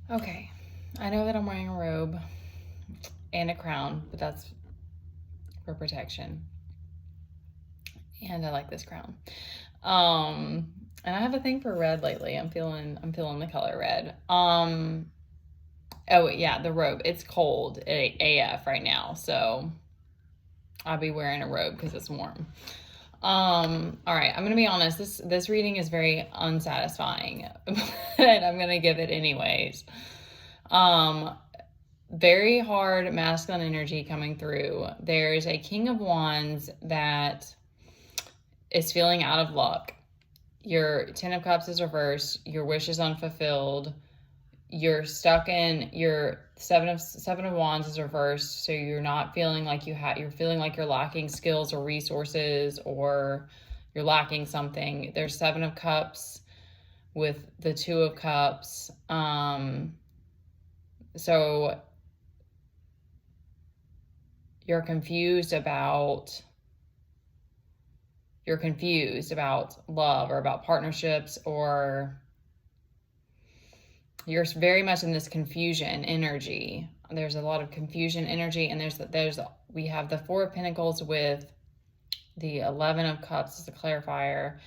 Okay, I know that I'm wearing a robe and a crown, but that's for protection. And I like this crown. And I have a thing for red lately. I'm feeling the color red. Oh yeah, the robe. It's cold AF right now, so I'll be wearing a robe because it's warm. All right, I'm gonna be honest. This reading is very unsatisfying, but I'm gonna give it anyways. Um, Very hard masculine energy coming through. There's a King of Wands that is feeling out of luck. Your Ten of Cups is reversed. Your wish is unfulfilled. You're stuck in your Seven of Wands is reversed, so you're not feeling like you're feeling like you're lacking skills or resources, or you're lacking something. There's Seven of Cups with the Two of Cups. So you're confused about love or about partnerships, or you're very much in this confusion energy. There's a lot of confusion energy, and we have the Four of Pentacles with the 11 of Cups as a clarifier.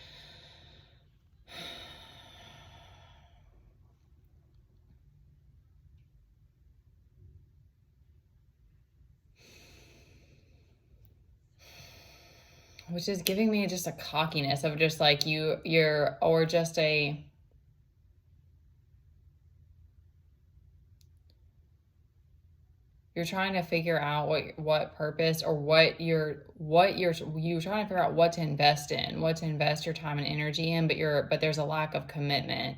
Which is giving me just a cockiness of just like you're or just a you're trying to figure out what purpose, or you're trying to figure out what to invest in, what to invest your time and energy in, but there's a lack of commitment.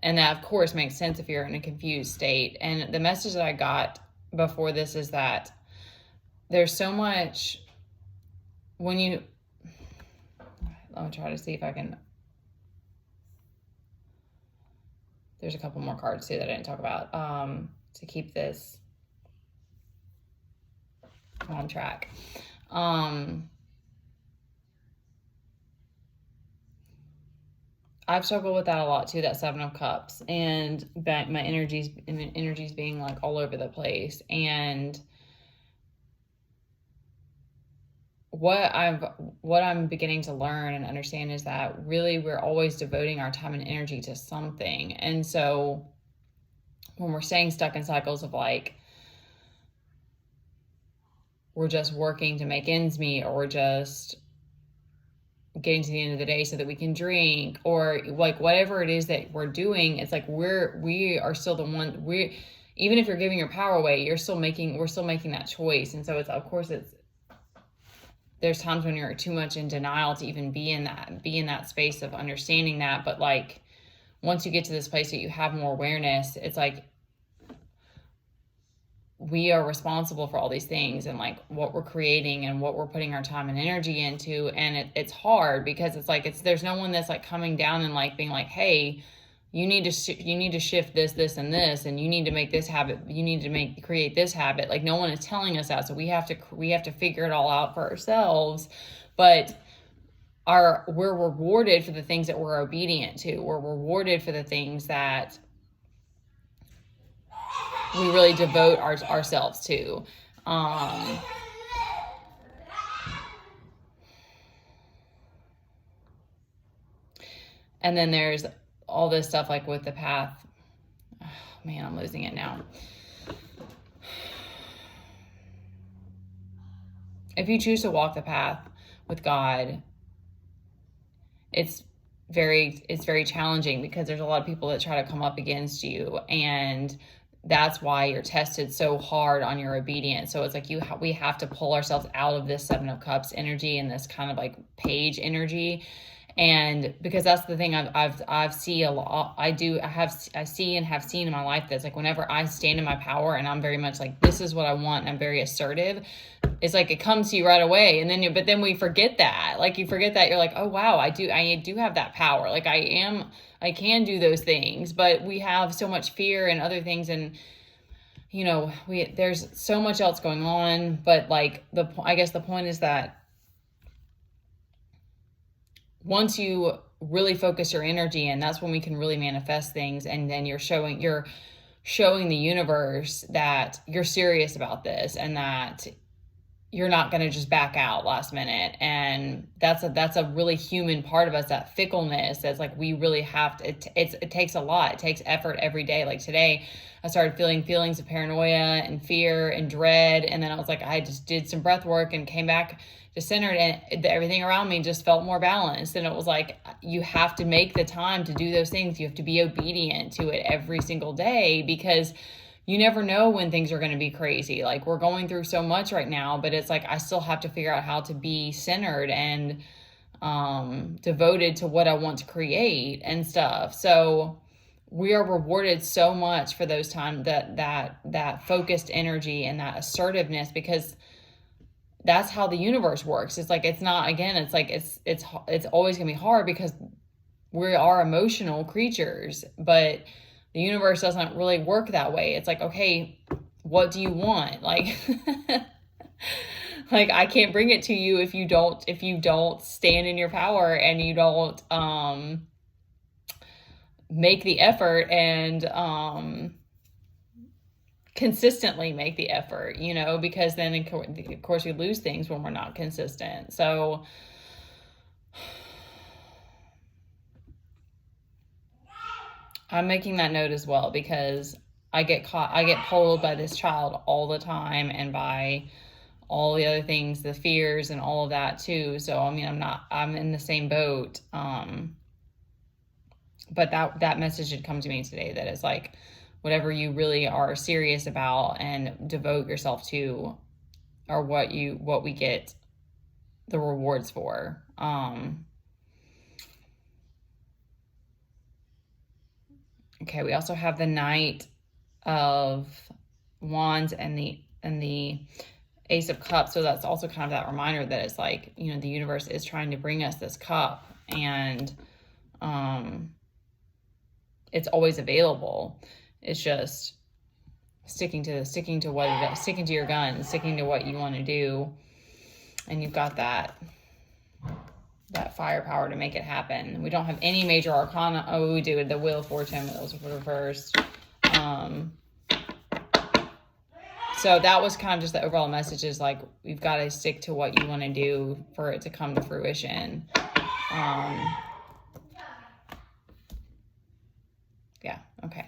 And that of course makes sense if you're in a confused state. And the message that I got before this is that there's so much when you let me try to see if I can. There's a couple more cards too that I didn't talk about to keep this on track. I've struggled with that a lot too, that Seven of Cups, and that my energies being like all over the place. And what I'm beginning to learn and understand is that really we're always devoting our time and energy to something. And so when we're staying stuck in cycles of like we're just working to make ends meet, or we're just getting to the end of the day so that we can drink, or like whatever it is that we're doing, it's like we are still the one, even if you're giving your power away, we're still making that choice. And so it's, of course, there's times when you're too much in denial to even be in that space of understanding that. But like once you get to this place that you have more awareness, it's like we are responsible for all these things, and like what we're creating and what we're putting our time and energy into. And it's hard because it's like there's no one that's like coming down and like being like, hey, you need to shift this and this, and you need to make this habit, you need to create this habit. Like no one is telling us that, so we have to figure it all out for ourselves. But we're rewarded for the things that we're obedient to. We're rewarded for the things that we really devote ourselves to. And then there's all this stuff like with the path. Oh, man, I'm losing it now. If you choose to walk the path with God, it's very challenging because there's a lot of people that try to come up against you, and that's why you're tested so hard on your obedience. So it's like we have to pull ourselves out of this Seven of Cups energy and this kind of like page energy. And because that's the thing I've see a lot. I see and have seen in my life that's like whenever I stand in my power and I'm very much like, this is what I want, and I'm very assertive, it's like it comes to you right away. And then we forget that. Like you forget that you're like, oh wow, I do have that power. Like I can do those things. But we have so much fear and other things, and there's so much else going on. But like I guess the point is that once you really focus your energy in, that's when we can really manifest things. And then you're showing the universe that you're serious about this and that you're not going to just back out last minute. And that's a really human part of us, that fickleness. That's like, we really have to, it takes a lot. It takes effort every day. Like today I started feeling feelings of paranoia and fear and dread. And then I was like, I just did some breath work and came back to centered, and everything around me just felt more balanced. And it was like, you have to make the time to do those things. You have to be obedient to it every single day, because you never know when things are going to be crazy. Like, we're going through so much right now, but it's like, I still have to figure out how to be centered and devoted to what I want to create and stuff. So we are rewarded so much for those times, that focused energy and that assertiveness, because that's how the universe works. It's like, it's not, again, it's like, it's always going to be hard, because we are emotional creatures, but the universe doesn't really work that way. It's like, okay, what do you want? Like, like, I can't bring it to you if you don't stand in your power, and you don't make the effort and consistently make the effort, because then of course we lose things when we're not consistent. So I'm making that note as well, because I get pulled by this child all the time, and by all the other things, the fears and all of that too. So, I mean, I'm in the same boat. But that message had come to me today, that it's like, whatever you really are serious about and devote yourself to are what we get the rewards for. Okay, we also have the Knight of Wands and the Ace of Cups. So that's also kind of that reminder that it's like, the universe is trying to bring us this cup, and it's always available. It's just sticking to your guns, sticking to what you want to do, and you've got that firepower to make it happen. We don't have any major arcana. Oh, we do the Wheel of Fortune, but those were reversed. So that was kind of just the overall message, is like, we've got to stick to what you want to do for it to come to fruition. Yeah, okay.